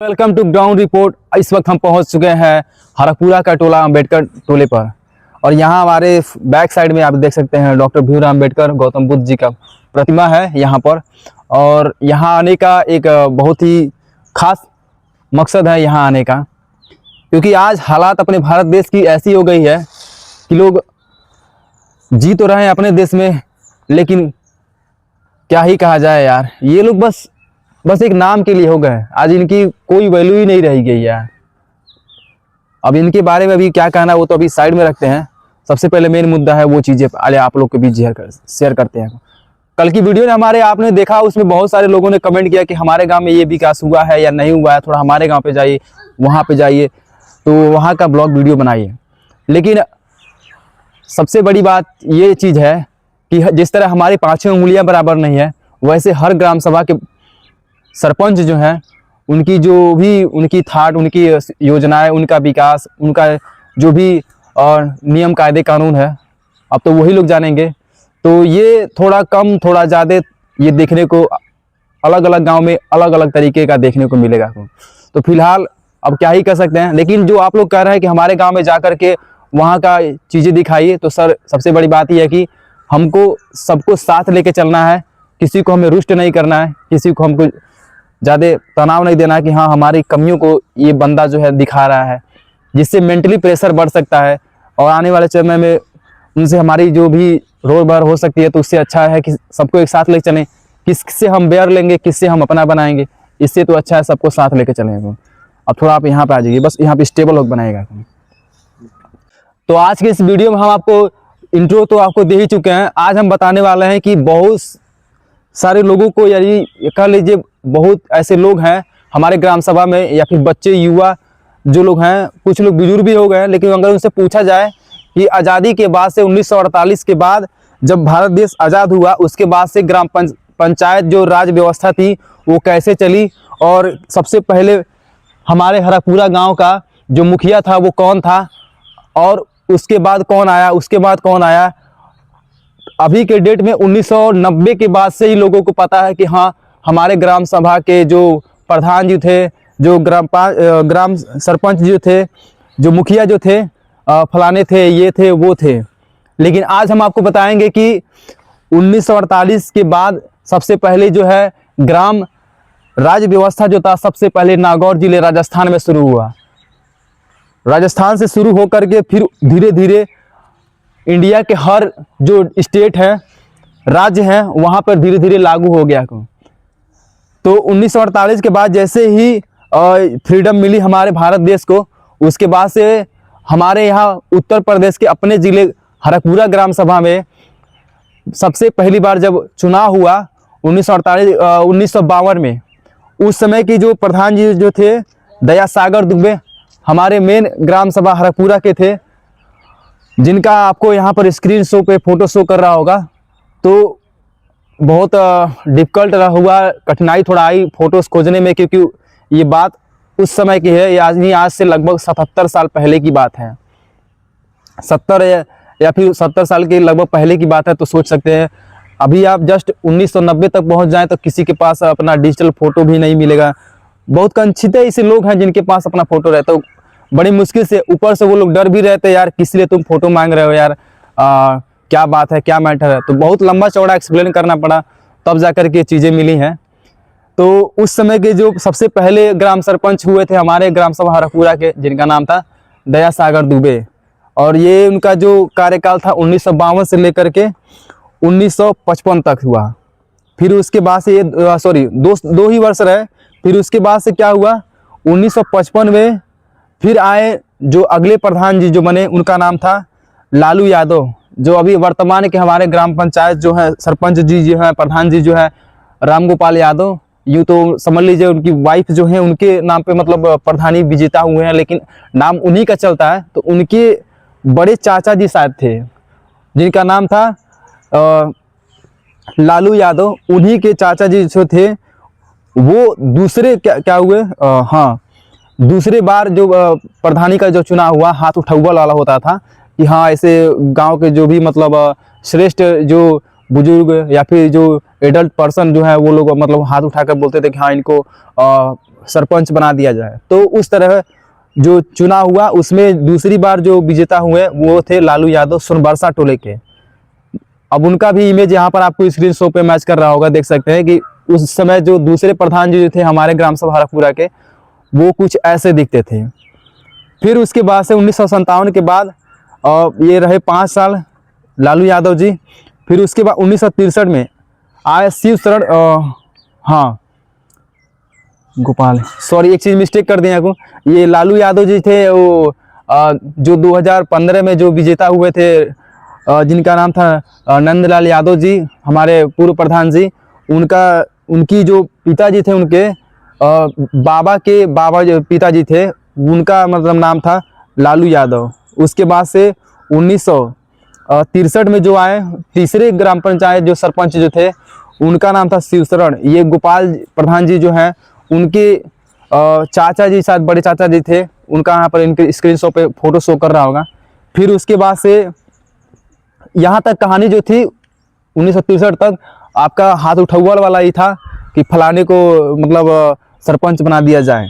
Welcome to ground report. इस वक्त हम पहुंच चुके हैं हरपुरा का टोला अम्बेडकर टोले पर। और यहां हमारे बैक साइड में आप देख सकते हैं डॉक्टर भीमराव अम्बेडकर गौतम बुद्ध जी का प्रतिमा है यहां पर। और यहां आने का एक बहुत ही खास मकसद है यहां आने का, क्योंकि आज हालात अपने भारत देश की ऐसी हो गई है कि लोग जी तो रहे हैं अपने देश में, लेकिन क्या ही कहा जाए यार, ये लोग बस एक नाम के लिए हो गए। आज इनकी कोई वैल्यू ही नहीं रही गई है। अब इनके बारे में अभी क्या कहना वो तो अभी साइड में रखते हैं। सबसे पहले मेन मुद्दा है वो चीज़ें पहले आप लोग के बीच शेयर करते हैं। कल की वीडियो ने हमारे आपने देखा, उसमें बहुत सारे लोगों ने कमेंट किया कि हमारे गांव में ये विकास हुआ है या नहीं हुआ है, थोड़ा हमारे गांव पे जाइए, वहाँ पे जाइए, तो वहाँ का ब्लॉग वीडियो बनाइए। लेकिन सबसे बड़ी बात ये चीज़ है कि जिस तरह हमारी पाँचों उंगलियाँ बराबर नहीं है, वैसे हर ग्राम सभा के सरपंच जो हैं उनकी जो भी उनकी थाट, उनकी योजनाएं, उनका विकास, उनका जो भी और नियम कायदे कानून है, अब तो वही लोग जानेंगे। तो ये थोड़ा कम थोड़ा ज़्यादा ये देखने को अलग अलग गांव में अलग अलग तरीके का देखने को मिलेगा। तो फिलहाल अब क्या ही कर सकते हैं। लेकिन जो आप लोग कह रहे हैं कि हमारे गांव में जा कर के वहाँ का चीज़ें दिखाइए, तो सर सबसे बड़ी बात यह है कि हमको सबको साथ लेके चलना है। किसी को हमें रुष्ट नहीं करना है, किसी को हमको ज़्यादा तनाव नहीं देना कि हाँ हमारी कमियों को ये बंदा जो है दिखा रहा है, जिससे मेंटली प्रेशर बढ़ सकता है और आने वाले समय में उनसे हमारी जो भी रोड बार हो सकती है। तो उससे अच्छा है कि सबको एक साथ लेके चलें। किससे हम बेयर लेंगे, किससे हम अपना बनाएंगे, इससे तो अच्छा है सबको साथ लेके चलेंगे। अब थोड़ा आप यहाँ पे आ जाइए, बस यहाँ पे स्टेबल होकर बनाएगा। तो आज के इस वीडियो में हम आपको इंट्रो तो आपको दे ही चुके हैं। आज हम बताने वाले हैं कि बहुत सारे लोगों को, यानी कह लीजिए बहुत ऐसे लोग हैं हमारे ग्राम सभा में, या फिर बच्चे युवा जो लोग हैं, कुछ लोग बुजुर्ग भी हो गए हैं, लेकिन अगर उनसे पूछा जाए कि आज़ादी के बाद से 1948 के बाद जब भारत देश आज़ाद हुआ, उसके बाद से ग्राम पंचायत जो राज व्यवस्था थी वो कैसे चली, और सबसे पहले हमारे हरपुरा गाँव का जो मुखिया था वो कौन था, और उसके बाद कौन आया, उसके बाद कौन आया। अभी के डेट में 1990 के बाद से ही लोगों को पता है कि हाँ हमारे ग्राम सभा के जो प्रधान जी थे, जो ग्राम सरपंच जी थे, जो मुखिया जो थे, फलाने थे, ये थे, वो थे। लेकिन आज हम आपको बताएंगे कि 1948 के बाद सबसे पहले जो है ग्राम राज्य व्यवस्था जो था, सबसे पहले नागौर जिले राजस्थान में शुरू हुआ। राजस्थान से शुरू होकर के फिर धीरे धीरे इंडिया के हर जो स्टेट है, राज्य हैं, वहाँ पर धीरे धीरे लागू हो गया। तो 1948 के बाद जैसे ही फ्रीडम मिली हमारे भारत देश को, उसके बाद से हमारे यहाँ उत्तर प्रदेश के अपने ज़िले हरपुरा ग्राम सभा में सबसे पहली बार जब चुनाव हुआ 1952 में, उस समय की जो प्रधान जी जो थे दया सागर दुबे, हमारे मेन ग्राम सभा हरपुरा के थे, जिनका आपको यहाँ पर स्क्रीन शो पे फोटो शो कर रहा होगा। तो बहुत डिफ़िकल्ट हुआ, कठिनाई थोड़ा आई फ़ोटोज़ खोजने में, क्योंकि ये बात उस समय की है। ये आज से लगभग 77 साल पहले की बात है, 70 या फिर 70 साल के लगभग पहले की बात है। तो सोच सकते हैं अभी आप जस्ट 1990 तक पहुंच जाएं तो किसी के पास अपना डिजिटल फ़ोटो भी नहीं मिलेगा। बहुत कंचित ऐसे लोग हैं जिनके पास अपना फ़ोटो रहता है, बड़ी मुश्किल से। ऊपर से वो लोग डर भी रहते हैं, यार किस लिए तुम फ़ोटो मांग रहे हो यार, क्या बात है, क्या मैटर है। तो बहुत लंबा चौड़ा एक्सप्लेन करना पड़ा, तब जाकर के चीज़ें मिली हैं। तो उस समय के जो सबसे पहले ग्राम सरपंच हुए थे हमारे ग्राम सभा हरपुरा के, जिनका नाम था दया सागर दुबे, और ये उनका जो कार्यकाल था 1952 से लेकर के 1955 तक हुआ। फिर उसके बाद से ये दो ही वर्ष रहे। फिर उसके बाद से क्या हुआ, 1955 में फिर आए जो अगले प्रधान जी जो बने, उनका नाम था लालू यादव, जो अभी वर्तमान के हमारे ग्राम पंचायत जो है सरपंच जी जो है, प्रधान जी जो है राम गोपाल यादव। यूँ तो समझ लीजिए उनकी वाइफ जो है उनके नाम पे मतलब प्रधानी विजेता हुए हैं, लेकिन नाम उन्हीं का चलता है। तो उनके बड़े चाचा जी शायद थे, जिनका नाम था लालू यादव। उन्हीं के चाचा जी जो थे वो दूसरे क्या हुए, हाँ दूसरे बार जो प्रधानी का जो चुनाव हुआ, हाथ उठौवल वाला होता था कि हाँ ऐसे गांव के जो भी मतलब श्रेष्ठ जो बुजुर्ग या फिर जो एडल्ट पर्सन जो है वो लोग मतलब हाथ उठाकर बोलते थे कि हाँ इनको सरपंच बना दिया जाए। तो उस तरह जो चुनाव हुआ उसमें दूसरी बार जो विजेता हुए वो थे लालू यादव सोनबरसा टोले के। अब उनका भी इमेज यहाँ पर आपको स्क्रीन शो पे मैच कर रहा होगा, देख सकते हैं कि उस समय जो दूसरे प्रधान जी जो थे हमारे ग्राम सभा हरकपुरा के, वो कुछ ऐसे दिखते थे। फिर उसके बाद से 1957 के बाद ये रहे 5 साल लालू यादव जी। फिर उसके बाद 1963 में आए शिव शरण, हाँ गोपाल, सॉरी एक चीज़ मिस्टेक कर दिया को, ये लालू यादव जी थे वो जो 2015 में जो विजेता हुए थे, जिनका नाम था नंदलाल यादव जी, हमारे पूर्व प्रधान जी। उनकी जो पिताजी थे, उनके बाबा जो पिताजी थे उनका मतलब नाम था लालू यादव। उसके बाद से 1963 में जो आए तीसरे ग्राम पंचायत जो सरपंच जो थे उनका नाम था शिवशरण। ये गोपाल प्रधान जी जो हैं उनके चाचा जी, शायद बड़े चाचा जी थे, उनका यहाँ पर इनके स्क्रीन शॉट पे फोटो शो कर रहा होगा। फिर उसके बाद से यहाँ तक कहानी जो थी 1963 तक आपका हाथ उठौवल वाला ही था कि फलाने को मतलब सरपंच बना दिया जाए।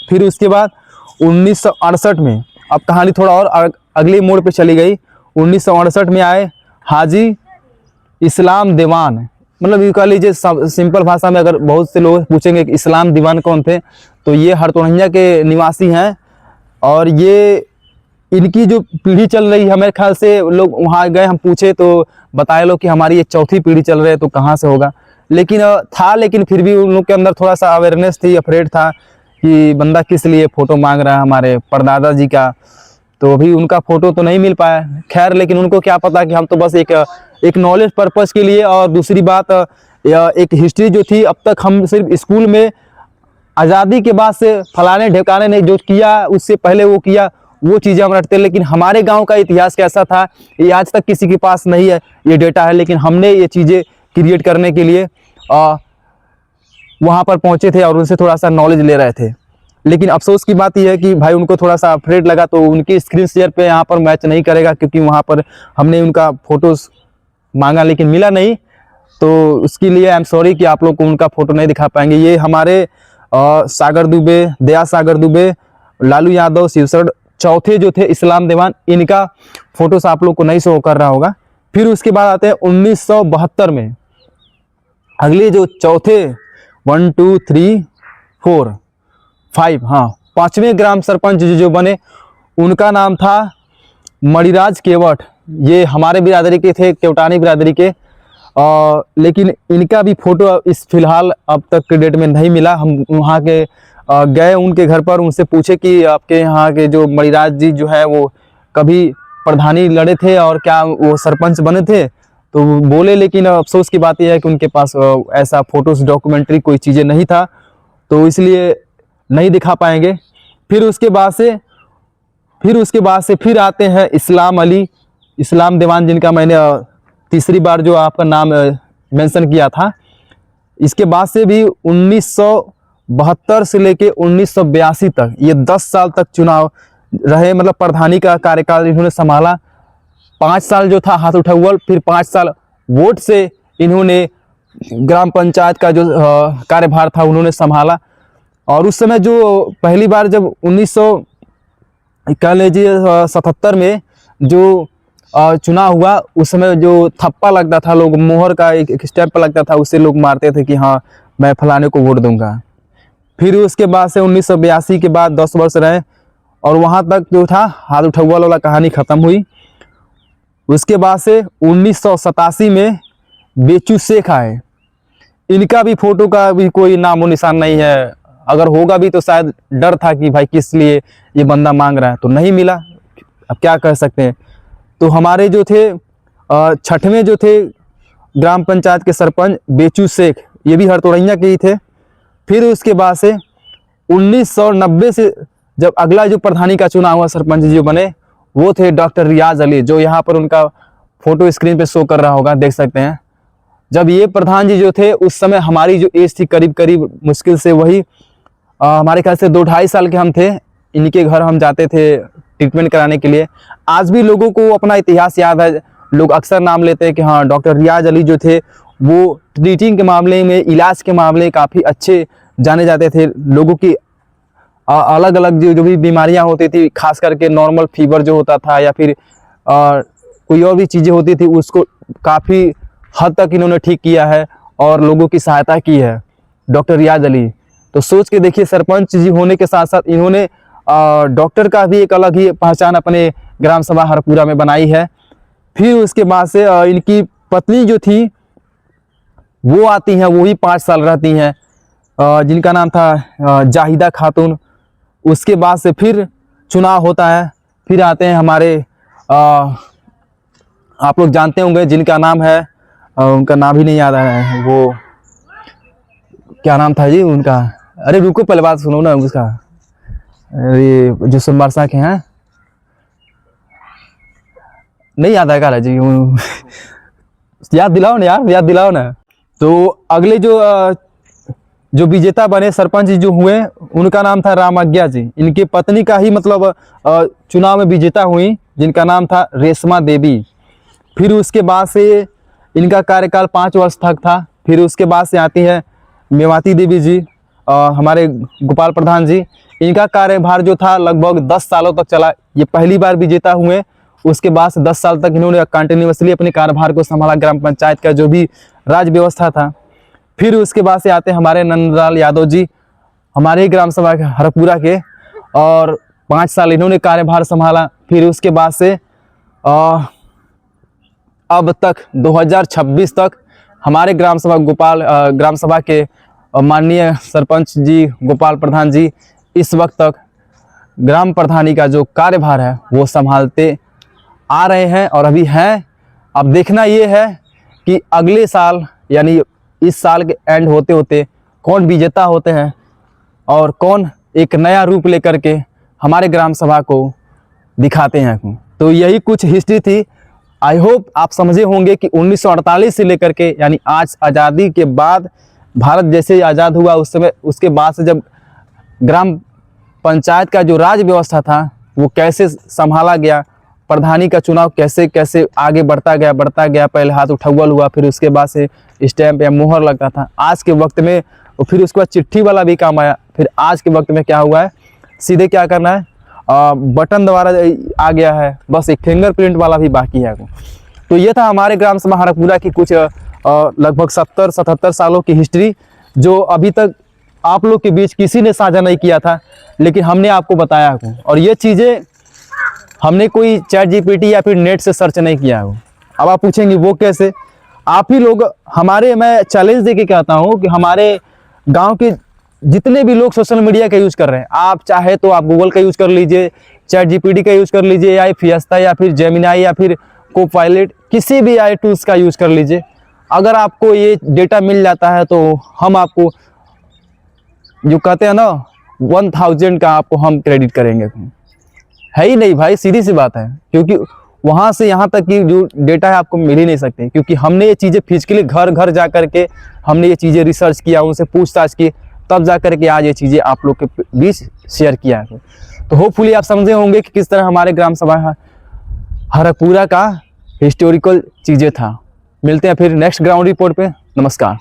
फिर उसके बाद 1968 में अब कहानी थोड़ा और अगले मोड़ पे चली गई। 1968 में आए हाजी इस्लाम दीवान, मतलब ये कह लीजिए सिंपल भाषा में अगर बहुत से लोग पूछेंगे कि इस्लाम दीवान कौन थे, तो ये हरतोड़िया के निवासी हैं। और ये इनकी जो पीढ़ी चल रही है, मेरे ख्याल से लोग वहाँ गए, हम पूछे तो बताए लोग कि हमारी ये चौथी पीढ़ी चल रही है, तो कहाँ से होगा। लेकिन लेकिन फिर भी उन लोग के अंदर थोड़ा सा अवेयरनेस थी, अफ्रेड था कि बंदा किस लिए फ़ोटो मांग रहा है हमारे परदादा जी का। तो अभी उनका फ़ोटो तो नहीं मिल पाया, खैर। लेकिन उनको क्या पता कि हम तो बस एक नॉलेज पर्पज़ के लिए, और दूसरी बात एक हिस्ट्री जो थी, अब तक हम सिर्फ स्कूल में आज़ादी के बाद से फलाने ढेकाने ने जो किया, उससे पहले वो किया, वो चीज़ें हम रटते हैं। लेकिन हमारे गांव का इतिहास कैसा था ये आज तक किसी के पास नहीं है, ये डेटा है। लेकिन हमने ये चीज़ें क्रिएट करने के लिए वहाँ पर पहुँचे थे और उनसे थोड़ा सा नॉलेज ले रहे थे। लेकिन अफसोस की बात यह है कि भाई उनको थोड़ा सा अफ्रेड लगा, तो उनकी स्क्रीन शेयर पे यहाँ पर मैच नहीं करेगा, क्योंकि वहाँ पर हमने उनका फ़ोटोज़ मांगा लेकिन मिला नहीं। तो उसके लिए आई एम सॉरी कि आप लोग को उनका फ़ोटो नहीं दिखा पाएंगे। ये हमारे सागर दुबे, दया सागर दुबे, लालू यादव, शिवशरण चौथे जो थे इस्लाम दीवान, इनका फ़ोटोस आप लोग को नहीं शो कर रहा होगा। फिर उसके बाद आते हैं 1972 में अगले जो चौथे 1 2 3 4 5 हाँ 5वें ग्राम सरपंच जो बने, उनका नाम था मणिराज केवट। ये हमारे बिरादरी के थे, केवटानी बिरादरी के। लेकिन इनका भी फ़ोटो इस फिलहाल अब तक के डेट में नहीं मिला। हम वहाँ के गए उनके घर पर, उनसे पूछे कि आपके यहाँ के जो मणिराज जी जो है वो कभी प्रधानी लड़े थे और क्या वो सरपंच बने थे, तो बोले। लेकिन अफसोस की बात यह है कि उनके पास ऐसा फोटोस डॉक्यूमेंट्री कोई चीज़ें नहीं था, तो इसलिए नहीं दिखा पाएंगे। फिर उसके बाद से फिर आते हैं इस्लाम अली, इस्लाम दीवान, जिनका मैंने तीसरी बार जो आपका नाम मेंशन किया था। इसके बाद से भी 1972 से लेके 1982 तक ये 10 साल तक चुनाव रहे, मतलब प्रधानी का कार्यकाल इन्होंने संभाला। 5 साल जो था हाथ उठौवल, फिर 5 साल वोट से इन्होंने ग्राम पंचायत का जो कार्यभार था उन्होंने संभाला। और उस समय जो पहली बार जब 1977 में जो चुनाव हुआ, उस समय जो थप्पा लगता था, लोग मोहर का एक स्टैंप लगता था, उससे लोग मारते थे कि हाँ मैं फलाने को वोट दूंगा। फिर उसके बाद से 1982 के बाद 10 वर्ष रहे और वहाँ तक जो था हाथ उठौवल वाला कहानी ख़त्म हुई। उसके बाद से 1987 में बेचू शेख आए। इनका भी फ़ोटो का भी कोई नामो निशान नहीं है, अगर होगा भी तो शायद डर था कि भाई किस लिए ये बंदा मांग रहा है, तो नहीं मिला। अब क्या कह सकते हैं। तो हमारे जो थे 6वें जो थे ग्राम पंचायत के सरपंच बेचू शेख, ये भी हरतोड़िया के ही थे। फिर उसके बाद से 1990 से जब अगला जो प्रधानी का चुनाव हुआ, सरपंच जो बने, वो थे डॉक्टर रियाज अली, जो यहाँ पर उनका फ़ोटो स्क्रीन पे शो कर रहा होगा, देख सकते हैं। जब ये प्रधान जी जो थे उस समय हमारी जो एज थी करीब करीब मुश्किल से वही हमारे ख्याल से 2-2.5 साल के हम थे। इनके घर हम जाते थे ट्रीटमेंट कराने के लिए। आज भी लोगों को अपना इतिहास याद है, लोग अक्सर नाम लेते हैं कि हाँ डॉक्टर रियाज अली जो थे वो ट्रीटिंग के मामले में, इलाज के मामले काफ़ी अच्छे जाने जाते थे। लोगों की अलग अलग जो भी बीमारियां होती थी, खास करके नॉर्मल फीवर जो होता था या फिर कोई और भी चीज़ें होती थी, उसको काफ़ी हद तक इन्होंने ठीक किया है और लोगों की सहायता की है डॉक्टर रियाज अली। तो सोच के देखिए, सरपंच जी होने के साथ साथ इन्होंने डॉक्टर का भी एक अलग ही पहचान अपने ग्राम सभा हरपुरा में बनाई है। फिर उसके बाद से इनकी पत्नी जो थी वो आती हैं, वो ही 5 साल रहती हैं, जिनका नाम था जाहिदा खातून। उसके बाद से फिर चुनाव होता है। फिर आते हैं हमारे आप लोग जानते होंगे जिनका नाम है, उनका नाम ही नहीं याद आ रहा है, वो क्या नाम था जी उनका, अरे रुको पहले बात सुनो ना उसका, अरे जो सोमवार के हैं, नहीं याद आएगा जी याद दिलाओ ना यार, याद दिलाओ ना। तो अगले जो विजेता बने सरपंच जी जो हुए, उनका नाम था रामाज्ञा जी। इनकी पत्नी का ही मतलब चुनाव में विजेता हुई, जिनका नाम था रेशमा देवी। फिर उसके बाद से इनका कार्यकाल 5 वर्ष तक था। फिर उसके बाद से आती है मेवाती देवी जी, हमारे गोपाल प्रधान जी। इनका कार्यभार जो था लगभग 10 सालों तक चला। ये पहली बार विजेता हुए, उसके बाद से 10 साल तक इन्होंने कंटिन्यूसली अपने कार्यभार को संभाला, ग्राम पंचायत का जो भी राज व्यवस्था था। फिर उसके बाद से आते हैं हमारे नंदलाल यादव जी, हमारे ही ग्राम सभा हरपुरा के, और 5 साल इन्होंने कार्यभार संभाला। फिर उसके बाद से अब तक 2026 तक हमारे ग्राम सभा के माननीय सरपंच जी गोपाल प्रधान जी इस वक्त तक ग्राम प्रधानी का जो कार्यभार है वो संभालते आ रहे हैं और अभी हैं। अब देखना ये है कि अगले साल यानी इस साल के एंड होते होते कौन विजेता होते हैं और कौन एक नया रूप लेकर के हमारे ग्राम सभा को दिखाते हैं। तो यही कुछ हिस्ट्री थी। आई होप आप समझे होंगे कि 1948 से लेकर के यानी आज आज़ादी के बाद, भारत जैसे आज़ाद हुआ उस समय, उसके बाद से जब ग्राम पंचायत का जो राज व्यवस्था था वो कैसे संभाला गया, प्रधानी का चुनाव कैसे कैसे आगे बढ़ता गया। पहले हाथ उठौल हुआ, फिर उसके बाद से स्टैंप या मोहर लगता था। आज के वक्त में फिर उसके बाद चिट्ठी वाला भी काम आया। फिर आज के वक्त में क्या हुआ है, सीधे क्या करना है, बटन द्वारा आ गया है, बस एक फिंगरप्रिंट वाला भी बाकी है। तो ये था हमारे ग्राम सभा हरपुरा की कुछ लगभग 70-77 सालों की हिस्ट्री, जो अभी तक आप लोग के बीच किसी ने साझा नहीं किया था, लेकिन हमने आपको बताया है। और ये चीज़ें हमने कोई चैट जीपीटी या फिर नेट से सर्च नहीं किया है। अब आप पूछेंगे वो कैसे, आप ही लोग हमारे, मैं चैलेंज देके कहता हूँ कि हमारे गांव के जितने भी लोग सोशल मीडिया का यूज़ कर रहे हैं, आप चाहे तो आप गूगल का यूज़ कर लीजिए, चैट जीपीटी का यूज़ कर लीजिए, या फियस्ता या फिर जेमिनाई या फिर कोपायलट, किसी भी AI टूल्स का यूज़ कर लीजिए। अगर आपको ये डेटा मिल जाता है तो हम आपको जो कहते हैं ना 1000 का आपको हम क्रेडिट करेंगे। है ही नहीं भाई, सीधी सी बात है, क्योंकि वहाँ से यहाँ तक की जो डेटा है आपको मिल ही नहीं सकते, क्योंकि हमने ये चीज़ें फिजिकली घर घर जा कर के हमने ये चीज़ें रिसर्च किया, उनसे पूछताछ की, तब जा कर के आज ये चीज़ें आप लोग के बीच शेयर किया है। तो होपफुली आप समझे होंगे कि किस तरह हमारे ग्राम सभा हरपुरा का हिस्टोरिकल चीज़ें था। मिलते हैं फिर नेक्स्ट ग्राउंड रिपोर्ट पे। नमस्कार।